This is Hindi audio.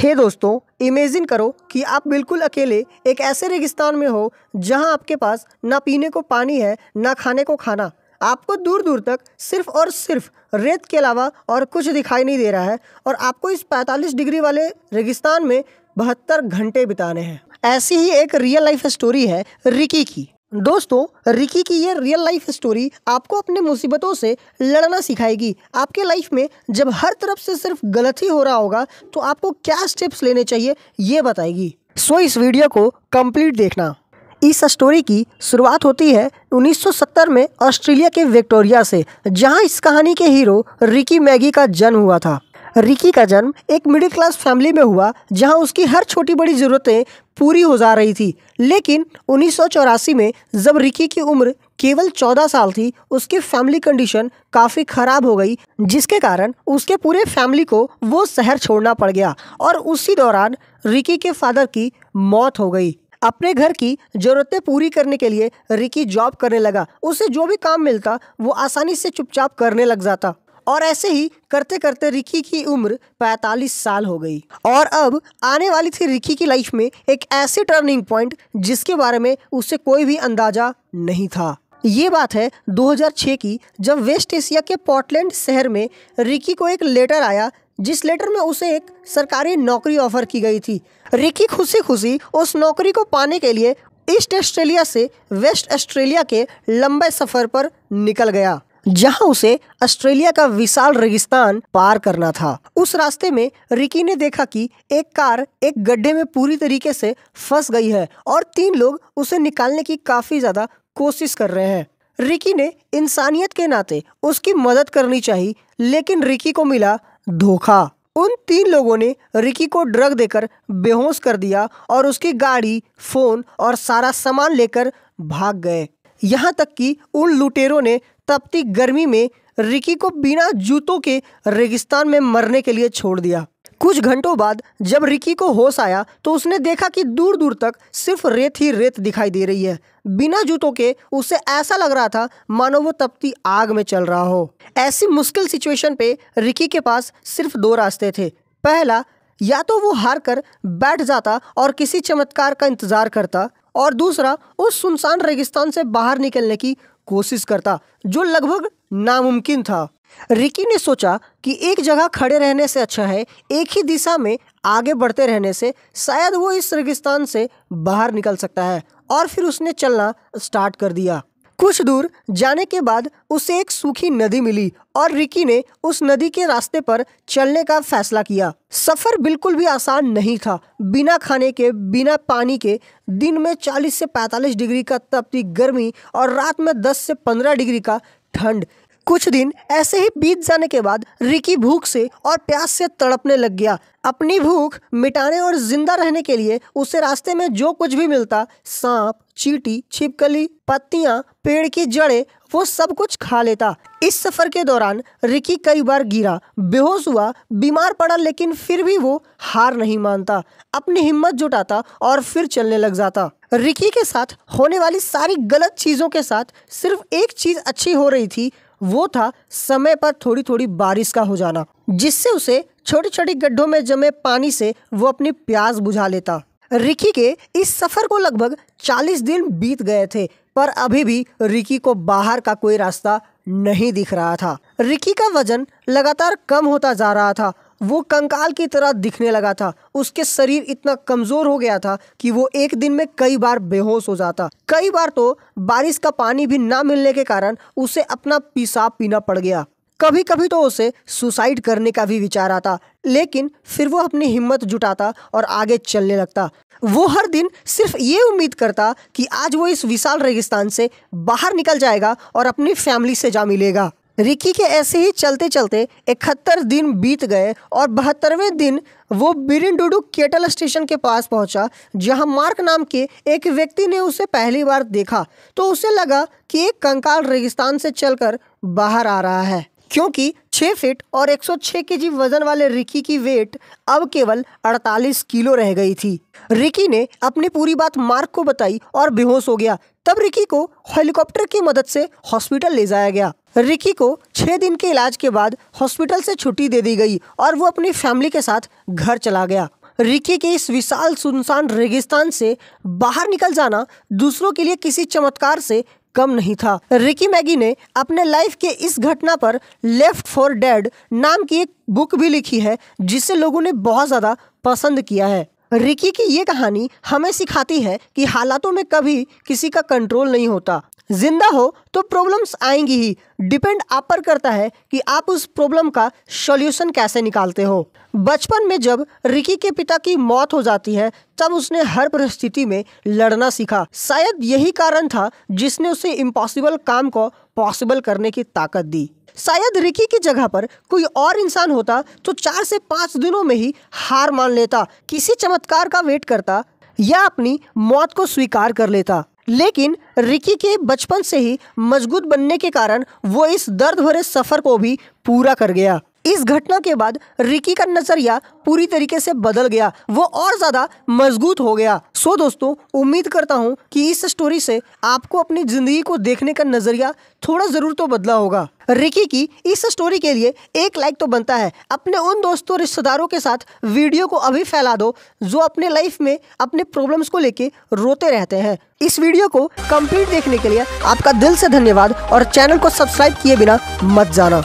हे दोस्तों, इमेजिन करो कि आप बिल्कुल अकेले एक ऐसे रेगिस्तान में हो जहां आपके पास ना पीने को पानी है ना खाने को खाना। आपको दूर दूर तक सिर्फ और सिर्फ रेत के अलावा और कुछ दिखाई नहीं दे रहा है और आपको इस 45 डिग्री वाले रेगिस्तान में 72 घंटे बिताने हैं। ऐसी ही एक रियल लाइफ स्टोरी है रिकी की। दोस्तों, रिकी की ये रियल लाइफ स्टोरी आपको अपने मुसीबतों से लड़ना सिखाएगी। आपके लाइफ में जब हर तरफ से सिर्फ गलत ही हो रहा होगा तो आपको क्या स्टेप्स लेने चाहिए ये बताएगी। सो इस वीडियो को कंप्लीट देखना। इस स्टोरी की शुरुआत होती है 1970 में ऑस्ट्रेलिया के विक्टोरिया से, जहां इस कहानी के हीरो रिकी मैगी का जन्म हुआ था। रिकी का जन्म एक मिडिल क्लास फैमिली में हुआ जहां उसकी हर छोटी बड़ी ज़रूरतें पूरी हो जा रही थी। लेकिन 1984 में जब रिकी की उम्र केवल 14 साल थी, उसकी फैमिली कंडीशन काफ़ी ख़राब हो गई, जिसके कारण उसके पूरे फैमिली को वो शहर छोड़ना पड़ गया। और उसी दौरान रिकी के फादर की मौत हो गई। अपने घर की ज़रूरतें पूरी करने के लिए रिकी जॉब करने लगा। उसे जो भी काम मिलता वो आसानी से चुपचाप करने लग जाता और ऐसे ही करते करते रिकी की उम्र 45 साल हो गई। और अब आने वाली थी रिकी की लाइफ में एक ऐसी टर्निंग पॉइंट जिसके बारे में उसे कोई भी अंदाजा नहीं था। ये बात है 2006 की, जब वेस्ट एशिया के पोर्टलैंड शहर में रिकी को एक लेटर आया, जिस लेटर में उसे एक सरकारी नौकरी ऑफर की गई थी। रिकी खुशी खुशी उस नौकरी को पाने के लिए ईस्ट ऑस्ट्रेलिया से वेस्ट ऑस्ट्रेलिया के लंबे सफर पर निकल गया, जहां उसे ऑस्ट्रेलिया का विशाल रेगिस्तान पार करना था। उस रास्ते में रिकी ने देखा कि एक कार एक गड्ढे में पूरी तरीके से फंस गई है और 3 लोग उसे निकालने की काफी ज्यादा कोशिश कर रहे हैं। रिकी ने इंसानियत के नाते उसकी मदद करनी चाहिए, लेकिन रिकी को मिला धोखा। उन 3 लोगों ने रिकी को ड्रग देकर बेहोश कर दिया और उसकी गाड़ी, फोन और सारा सामान लेकर भाग गए। यहाँ तक कि उन लुटेरों ने तपती गर्मी में रिकी को बिना जूतों के रेगिस्तान में मरने के लिए छोड़ दिया। कुछ घंटों बाद जब रिकी को होश आया तो उसने देखा कि दूर दूर तक सिर्फ रेत ही रेत दिखाई दे रही है। बिना जूतों के उसे ऐसा लग रहा था मानो वो तपती आग में चल रहा हो। ऐसी मुश्किल सिचुएशन पे रिकी के पास सिर्फ 2 रास्ते थे। पहला, या तो वो हार कर बैठ जाता और किसी चमत्कार का इंतजार करता, और दूसरा उस सुनसान रेगिस्तान से बाहर निकलने की कोशिश करता, जो लगभग नामुमकिन था। रिकी ने सोचा कि एक जगह खड़े रहने से अच्छा है एक ही दिशा में आगे बढ़ते रहने से शायद वो इस रेगिस्तान से बाहर निकल सकता है, और फिर उसने चलना स्टार्ट कर दिया। कुछ दूर जाने के बाद उसे एक सूखी नदी मिली और रिकी ने उस नदी के रास्ते पर चलने का फैसला किया। सफर बिल्कुल भी आसान नहीं था। बिना खाने के, बिना पानी के, दिन में 40 से 45 डिग्री का तपती गर्मी और रात में 10 से 15 डिग्री का ठंड। कुछ दिन ऐसे ही बीत जाने के बाद रिकी भूख से और प्यास से तड़पने लग गया। अपनी भूख मिटाने और जिंदा रहने के लिए उसे रास्ते में जो कुछ भी मिलता, सांप, चींटी, छिपकली, पत्तियां, पेड़ की जड़ें, वो सब कुछ खा लेता। इस सफर के दौरान रिकी कई बार गिरा, बेहोश हुआ, बीमार पड़ा, लेकिन फिर भी वो हार नहीं मानता। अपनी हिम्मत जुटाता और फिर चलने लग जाता। रिकी के साथ होने वाली सारी गलत चीजों के साथ सिर्फ एक चीज अच्छी हो रही थी, वो था समय पर थोड़ी थोड़ी बारिश का हो जाना, जिससे उसे छोटी छोटी गड्ढों में जमे पानी से वो अपनी प्यास बुझा लेता। रिकी के इस सफर को लगभग 40 दिन बीत गए थे, पर अभी भी रिकी को बाहर का कोई रास्ता नहीं दिख रहा था। रिकी का वजन लगातार कम होता जा रहा था। वो कंकाल की तरह दिखने लगा था। उसके शरीर इतना कमजोर हो गया था कि वो एक दिन में कई बार बेहोश हो जाता। कई बार तो बारिश का पानी भी ना मिलने के कारण उसे अपना पेशाब पीना पड़ गया। कभी कभी तो उसे सुसाइड करने का भी विचार आता, लेकिन फिर वो अपनी हिम्मत जुटाता और आगे चलने लगता। वो हर दिन सिर्फ ये उम्मीद करता कि आज वो इस विशाल रेगिस्तान से बाहर निकल जाएगा और अपनी फैमिली से जा मिलेगा। रिकी के ऐसे ही चलते चलते 71 दिन बीत गए और 72वें दिन वो बिरिंडुडू केटल स्टेशन के पास पहुंचा, जहां मार्क नाम के एक व्यक्ति ने उसे पहली बार देखा। तो उसे लगा कि एक कंकाल रेगिस्तान से चलकर बाहर आ रहा है, क्योंकि 6 फीट और 106 केजी वजन वाले रिकी की वेट अब केवल 48 किलो रह गई थी। रिकी ने अपनी पूरी बात मार्क को बताई और बेहोश हो गया। तब रिकी को हेलीकॉप्टर की मदद से हॉस्पिटल ले जाया गया। रिकी को 6 दिन के इलाज के बाद हॉस्पिटल से छुट्टी दे दी गई और वो अपनी फैमिली के साथ घर चला गया। रिकी के इस विशाल सुनसान रेगिस्तान से बाहर निकल जाना दूसरों के लिए किसी चमत्कार से कम नहीं था। रिकी मैगी ने अपने लाइफ के इस घटना पर लेफ्ट फॉर डेड नाम की एक बुक भी लिखी है, जिसे लोगों ने बहुत ज्यादा पसंद किया है। रिकी की ये कहानी हमें सिखाती है कि हालातों में कभी किसी का कंट्रोल नहीं होता। जिंदा हो तो प्रॉब्लम्स आएंगी ही, डिपेंड आप पर करता है कि आप उस प्रॉब्लम का सॉल्यूशन कैसे निकालते हो। बचपन में जब रिकी के पिता की मौत हो जाती है तब उसने हर परिस्थिति में लड़ना सीखा। शायद यही कारण था जिसने उसे इम्पॉसिबल काम को पॉसिबल करने की ताकत दी। शायद रिकी की जगह पर कोई और इंसान होता तो 4 से 5 दिनों में ही हार मान लेता, किसी चमत्कार का वेट करता या अपनी मौत को स्वीकार कर लेता। लेकिन रिकी के बचपन से ही मजबूत बनने के कारण वो इस दर्द भरे सफर को भी पूरा कर गया। इस घटना के बाद रिकी का नजरिया पूरी तरीके से बदल गया, वो और ज्यादा मजबूत हो गया। सो दोस्तों, उम्मीद करता हूँ कि इस स्टोरी से आपको अपनी जिंदगी को देखने का नजरिया थोड़ा जरूर तो बदला होगा। रिकी की इस स्टोरी के लिए एक लाइक तो बनता है। अपने उन दोस्तों रिश्तेदारों के साथ वीडियो को अभी फैला दो जो अपने लाइफ में अपने प्रॉब्लम्स को लेके रोते रहते हैं। इस वीडियो को कंप्लीट देखने के लिए आपका दिल से धन्यवाद और चैनल को सब्सक्राइब किए बिना मत जाना।